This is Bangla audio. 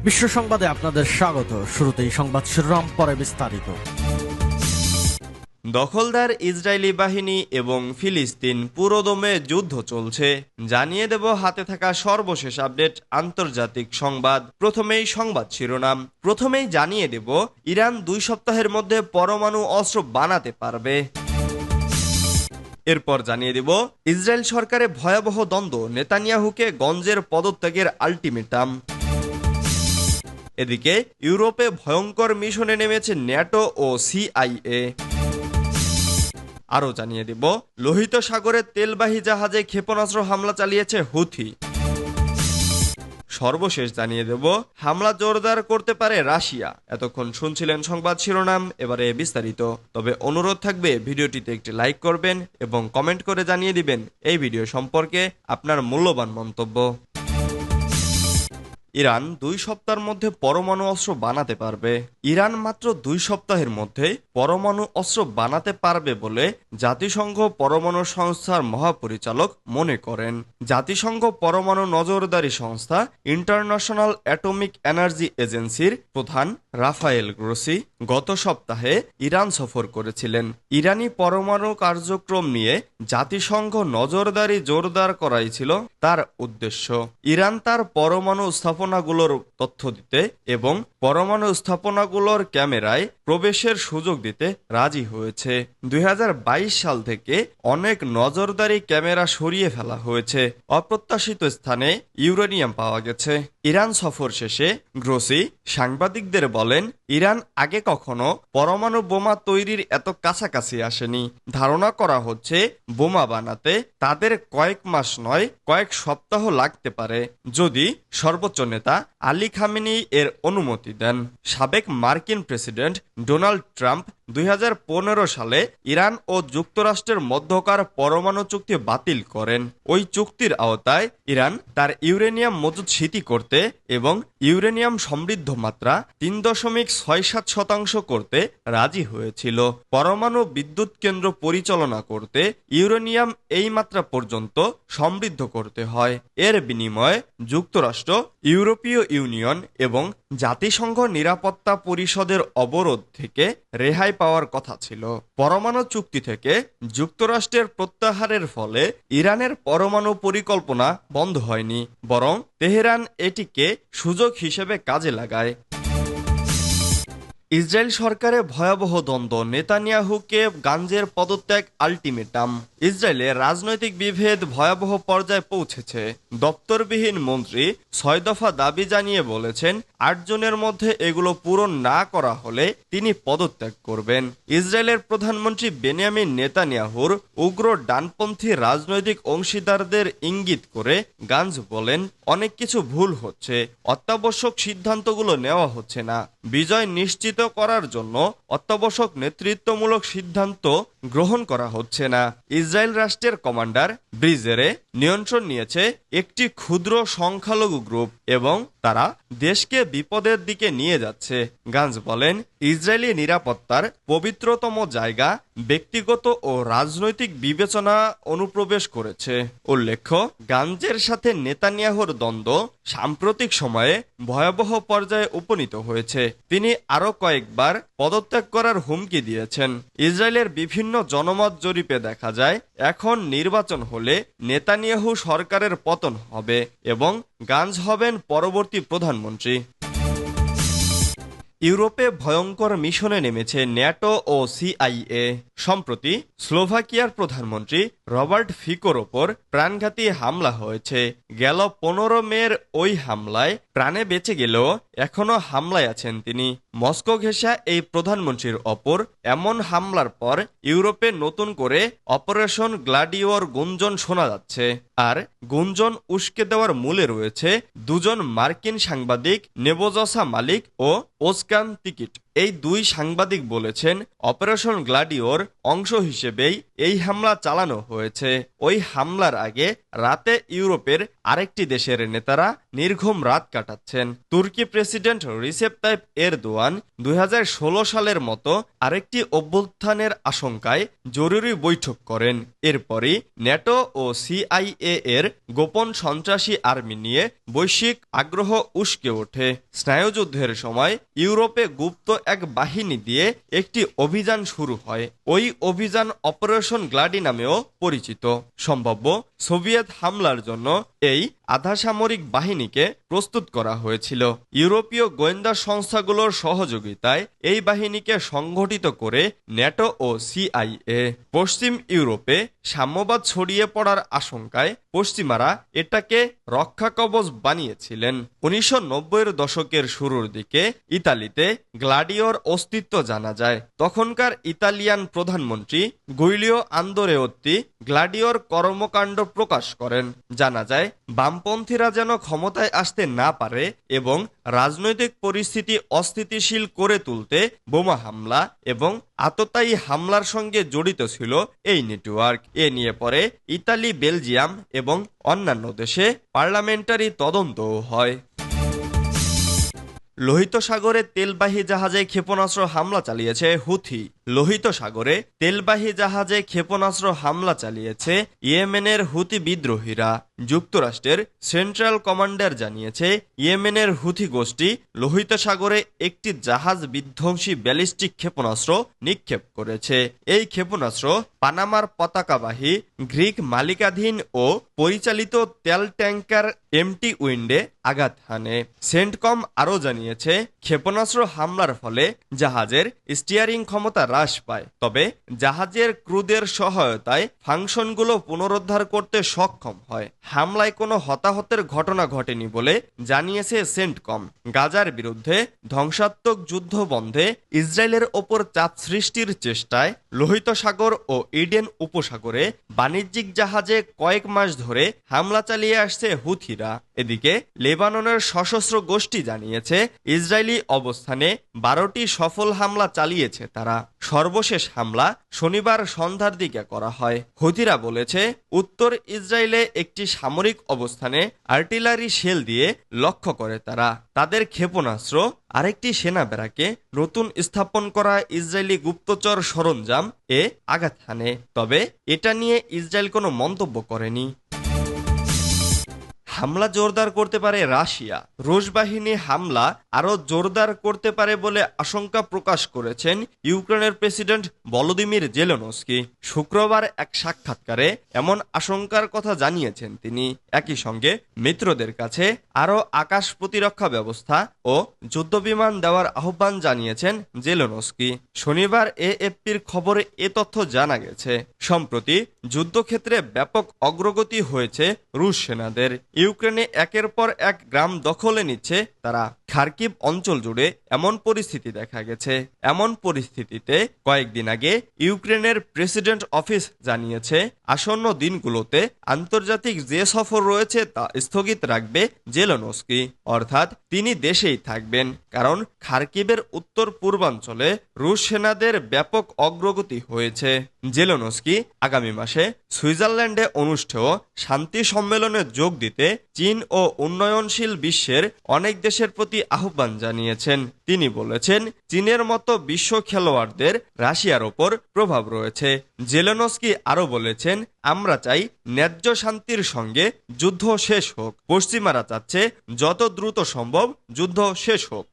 বিশ্ব সংবাদে আপনাদের স্বাগত। শুরুতেই সংবাদ শিরোনাম, পরে বিস্তারিত। দখলদার ইসরায়েলি বাহিনী এবং ফিলিস্তিন পুরোদমে যুদ্ধ চলছে, জানিয়ে দেব হাতে থাকা সর্বশেষ আপডেট আন্তর্জাতিক সংবাদ। প্রথমেই সংবাদ শিরোনাম। প্রথমেই জানিয়ে দেব ইরান 2 সপ্তাহের মধ্যে পরমাণু অস্ত্র বানাতে পারবে। এরপর জানিয়ে দেব ইসরায়েল সরকারে ভয়াবহ দ্বন্দ্ব, নেতানিয়াহুকে গঞ্জের পদত্যাগের আল্টিমেটাম। এদিকে ইউরোপে ভয়ঙ্কর মিশনে নেমেছে ন্যাটো ও সিআইএ। আরও জানিয়ে দেব লোহিত সাগরে তেলবাহী জাহাজে ক্ষেপণাস্ত্র হামলা চালিয়েছে হুথি। সর্বশেষ জানিয়ে দেব হামলা জোরদার করতে পারে রাশিয়া। এতক্ষণ শুনছিলেন সংবাদ শিরোনাম, এবারে বিস্তারিত। তবে অনুরোধ থাকবে ভিডিওটিতে একটি লাইক করবেন এবং কমেন্ট করে জানিয়ে দিবেন এই ভিডিও সম্পর্কে আপনার মূল্যবান মন্তব্য। ইরান 2 সপ্তাহের মধ্যে পরমাণু অস্ত্র বানাতে পারবে। ইরান মাত্র 2 সপ্তাহের মধ্যে পরমাণু অস্ত্র বানাতে পারবে বলে জাতিসংঘ পরমাণু সংস্থার মহাপরিচালক মনে করেন। জাতিসংঘ পরমাণু নজরদারি সংস্থা ইন্টারন্যাশনাল অ্যাটমিক এনার্জি এজেন্সির প্রধান রাফায়েল গ্রোসি গত সপ্তাহে ইরান সফর করেছিলেন। ইরানি পরমাণু কার্যক্রম নিয়ে জাতিসংঘ নজরদারি জোরদার করাই ছিল তার উদ্দেশ্য। ইরান তার পরমাণু স্থাপনাগুলোর তথ্য দিতে এবং পরমাণু স্থাপনাগুলোর ক্যামেরায় প্রবেশের সুযোগ দিতে রাজি হয়েছে। 2022 সাল থেকে অনেক নজরদারি ক্যামেরা সরিয়ে ফেলা হয়েছে। অপ্রত্যাশিত স্থানে ইউরেনিয়াম পাওয়া গেছে। ইরান সফর শেষে গ্রোসি সাংবাদিকদের বলেন, ইরান আগে কখনো পরমাণু বোমা তৈরির এত কাছাকাছি আসেনি। ধারণা করা হচ্ছে বোমা বানাতে তাদের কয়েক মাস নয় কয়েক সপ্তাহ লাগতে পারে, যদি সর্বোচ্চ নেতা আলী খামেনি এর অনুমতি দেন। সাবেক মার্কিন প্রেসিডেন্ট ডোনাল্ড ট্রাম্প 2015 সালে ইরান ও যুক্তরাষ্ট্রের মধ্যকার পরমাণু চুক্তি বাতিল করেন। ওই চুক্তির আওতায় ইরান তার ইউরেনিয়াম মজুদ স্মৃতি করতে এবং ইউরেনিয়াম সমৃদ্ধ মাত্রা 3.67% করতে রাজি হয়েছিল। পরমাণু বিদ্যুৎ কেন্দ্র পরিচালনা করতে ইউরেনিয়াম এই মাত্রা পর্যন্ত সমৃদ্ধ করতে হয়। এর বিনিময়ে যুক্তরাষ্ট্র, ইউরোপীয় ইউনিয়ন এবং জাতিসংঘ নিরাপত্তা পরিষদের অবরোধ থেকে রেহাই পাওয়ার কথা ছিল। পরমাণু চুক্তি থেকে যুক্তরাষ্ট্রের প্রত্যাহারের ফলে ইরানের পরমাণু পরিকল্পনা বন্ধ হয়নি, বরং তেহরান এটিকে সুযোগ হিসেবে কাজে লাগায়। ইসরায়েল সরকারে ভয়াবহ দ্বন্দ্ব, নেতানিয়াহুকে গাঞ্জের পদত্যাগ আল্টিমেটাম। ইসরায়েলে রাজনৈতিক বিভেদ ভয়াবহ পর্যায়ে পৌঁছেছে। দপ্তরবিহীন মন্ত্রী 6 দফা দাবি জানিয়ে বলেছেন 8 জনের মধ্যে এগুলো পূরণ না করা হলে তিনি পদত্যাগ করবেন। ইসরায়েলের প্রধানমন্ত্রী বেনিয়ামিন নেতানিয়াহুর উগ্র ডানপন্থী রাজনৈতিক অংশীদারদের ইঙ্গিত করে গাঞ্জ বলেন, অনেক কিছু ভুল হচ্ছে, অত্যাবশ্যক সিদ্ধান্তগুলো নেওয়া হচ্ছে না। বিজয় নিশ্চিত করার জন্য অত্যাবশ্যক নেতৃত্বমূলক সিদ্ধান্ত গ্রহণ করা হচ্ছে না। ইসরায়েল রাষ্ট্রের কমান্ডার ব্রিজেরে নিয়ন্ত্রণ নিয়েছে একটি ক্ষুদ্র সংখ্যালঘু গ্রুপ এবং তারা দেশকে বিপদের দিকে নিয়ে যাচ্ছে। গাঞ্জ বলেন, ইসরায়েলি নিরাপত্তার পবিত্রতম জায়গা ব্যক্তিগত ও রাজনৈতিক বিবেচনা অনুপ্রবেশ করেছে। উল্লেখ্য, গাঞ্জের সাথে নেতানিয়াহুর দ্বন্দ্ব সাম্প্রতিক সময়ে ভয়াবহ পর্যায়ে উপনীত হয়েছে। তিনি আরো কয়েকবার পদত্যাগ করার হুমকি দিয়েছেন। ইসরায়েলের বিভিন্ন জনমত জরিপে দেখা যায় এখন নির্বাচন হলে নেতানিয়াহু সরকারের পতন হবে এবং গাঞ্জ হবেন পরবর্তী প্রধানমন্ত্রী। ইউরোপে ভয়ঙ্কর মিশনে নেমেছে ন্যাটো ও সিআইএ। সম্প্রতি স্লোভাকিয়ার প্রধানমন্ত্রী রবার্ট ফিকোর ওপর প্রাণঘাতী হামলা হয়েছে। গেল 15 মের ওই হামলায় প্রাণে বেঁচে গেলেও এখনো হামলায় আছেন তিনি। মস্কো ঘেঁষা এই প্রধানমন্ত্রীর ওপর এমন হামলার পর ইউরোপে নতুন করে অপারেশন গ্লাডিওর গুঞ্জন শোনা যাচ্ছে। আর গুঞ্জন উস্কে দেওয়ার মূলে রয়েছে 2 জন মার্কিন সাংবাদিক, নেবোজসা মালিক ও ওসকান তিকিট। এই দুই সাংবাদিক বলেছেন, অপারেশন গ্লাডিওর অংশ হিসেবেই এই হামলা চালানো হয়েছে। ওই হামলার আগে রাতে ইউরোপের আরেকটি দেশের নেতারা নির্ঘুম রাত কাটাচ্ছেন। তুর্কি প্রেসিডেন্ট রিসেপ তাইপ এরদোয়ান 2016 সালের মতো আরেকটি অভ্যুত্থানের আশঙ্কায় জরুরি বৈঠক করেন। এরপরই ন্যাটো ও সিআইএ এর গোপন সন্ত্রাসী আর্মি নিয়ে বৈশ্বিক আগ্রহ উস্কে ওঠে। স্নায়ুযুদ্ধের সময় ইউরোপে গুপ্ত এক বাহিনী দিয়ে একটি অভিযান শুরু হয়। ওই অভিযান অপারেশন গ্লাডি নামেও পরিচিত। সম্ভাব্য সোভিয়েত হামলার জন্য এই আধাসামরিক বাহিনীকে প্রস্তুত করা হয়েছিল। ইউরোপীয় গোয়েন্দা সংস্থাগুলোর সহযোগিতায় এই বাহিনীকে সংগঠিত করে ন্যাটো ও সিআইএ। পশ্চিম ইউরোপে সাম্যবাদ ছড়িয়ে পড়ার আশঙ্কায় পশ্চিমারা এটাকে রক্ষাকবচ বানিয়েছিলেন। 1990-এর দশকের শুরুর দিকে ইতালিতে গ্লাডিওর অস্তিত্ব জানা যায়। তখনকার ইতালিয়ান প্রধানমন্ত্রী গুইলিও আন্দোরেওত্তি গ্লাডিওর কর্মকাণ্ড প্রকাশ করেন। জানা যায়, বামপন্থীরা যেন ক্ষমতায় আসতে না পারে এবং রাজনৈতিক পরিস্থিতি অস্থিতিশীল করে তুলতে বোমা হামলা এবং আততায়ী হামলার সঙ্গে জড়িত ছিল এই নেটওয়ার্ক। এ নিয়ে পরে ইতালি, বেলজিয়াম এবং অন্যান্য দেশে পার্লামেন্টারি তদন্তও হয়। লোহিত সাগরে তেলবাহী জাহাজে ক্ষেপণাস্ত্র হামলা চালিয়েছে হুথি। লোহিত সাগরে তেলবাহী জাহাজে ক্ষেপণাস্ত্র হামলা চালিয়েছে ইয়েমেনের হুথি বিদ্রোহীরা। যুক্তরাষ্ট্রের সেন্ট্রাল কমান্ডার জানিয়েছে, ইয়েমেনের হুথি গোষ্ঠী লোহিত সাগরে একটি জাহাজ বিধ্বংসী ব্যালিস্টিক ক্ষেপণাস্ত্র নিক্ষেপ করেছে। এই ক্ষেপণাস্ত্র পানামার পতাকাবাহী গ্রিক মালিকাধীন ও পরিচালিত তেল ট্যাঙ্কার এমটি উইন্ডে আঘাত হানে। সেন্টকম আরও জানিয়েছে, ক্ষেপণাস্ত্র হামলার ফলে জাহাজের স্টিয়ারিং ক্ষমতা হ্রাস পায়, তবে জাহাজের ক্রুদের সহায়তায় ফাংশনগুলো পুনরুদ্ধার করতে সক্ষম হয়। হামলায় কোনো হতাহতের ঘটনা ঘটেনি বলে জানিয়েছে সেন্টকম। গাজার বিরুদ্ধে ধ্বংসাত্মক যুদ্ধ বন্ধে ইসরায়েলের ওপর চাপ সৃষ্টির চেষ্টায় লোহিত সাগর ও ইডেন উপসাগরে বাণিজ্যিক জাহাজে কয়েক মাস ধরে হামলা চালিয়ে আসছে হুথিরা। এদিকে লেবাননের সশস্ত্র গোষ্ঠী জানিয়েছে, ইসরায়েলি অবস্থানে 12টি সফল হামলা চালিয়েছে তারা। সর্বশেষ হামলা শনিবার সন্ধ্যার দিকে করা হয়। হুথিরা বলেছে, উত্তর ইসরায়েলে একটি সামরিক অবস্থানে আর্টিলারি শেল দিয়ে লক্ষ্য করে তারা। তাদের ক্ষেপণাস্ত্র আরেকটি সেনা ব্যারাকে নতুন স্থাপন করা ইসরায়েলি গুপ্তচর সরঞ্জাম এ আঘাত হানে। তবে এটা নিয়ে ইসরায়েল কোনো মন্তব্য করেনি। হামলা জোরদার করতে পারে রাশিয়া। রুশ বাহিনী হামলা আরও জোরদার করতে পারে বলে আশঙ্কা প্রকাশ করেছেন ইউক্রেনের প্রেসিডেন্ট ভলোদিমির জেলেনস্কি। শুক্রবার এক সাক্ষাৎকারে এমন আশঙ্কার কথা জানিয়েছেন তিনি। একই সঙ্গে মিত্রদের কাছে আরও আকাশ প্রতিরক্ষা ব্যবস্থা ও যুদ্ধবিমান দেওয়ার আহ্বান জানিয়েছেন জেলেনস্কি। শনিবার এএফপির খবরে এ তথ্য জানা গেছে। সম্প্রতি যুদ্ধক্ষেত্রে ব্যাপক অগ্রগতি হয়েছে রুশ সেনাদের। ইউক্রেনে একের পর এক গ্রাম দখলে নিচ্ছে তারা। খার্কিভ অঞ্চল জুড়ে এমন পরিস্থিতি দেখা গেছে। এমন পরিস্থিতিতে কয়েকদিন আগে ইউক্রেনের প্রেসিডেন্ট অফিস জানিয়েছে, আসন্ন দিনগুলোতে আন্তর্জাতিক যে সফর রয়েছে তা স্থগিত রাখবে জেলেনস্কি। অর্থাৎ তিনি দেশেই থাকবেন, কারণ খার্কিভের উত্তর পূর্বাঞ্চলে রুশ সেনাদের ব্যাপক অগ্রগতি হয়েছে। জেলেনস্কি আগামী মাসে সুইজারল্যান্ডে অনুষ্ঠেয় শান্তি সম্মেলনে যোগ দিতে চীন ও উন্নয়নশীল বিশ্বের অনেক দেশের প্রতি আহ্বান জানিয়েছেন। তিনি বলেছেন, চীনের মতো বিশ্ব খেলোয়াড়দের রাশিয়ার ওপর প্রভাব রয়েছে। জেলেনস্কি আরও বলেছেন, আমরা চাই ন্যায্য শান্তির সঙ্গে যুদ্ধ শেষ হোক। পশ্চিমারা চাচ্ছে যত দ্রুত সম্ভব যুদ্ধ শেষ হোক।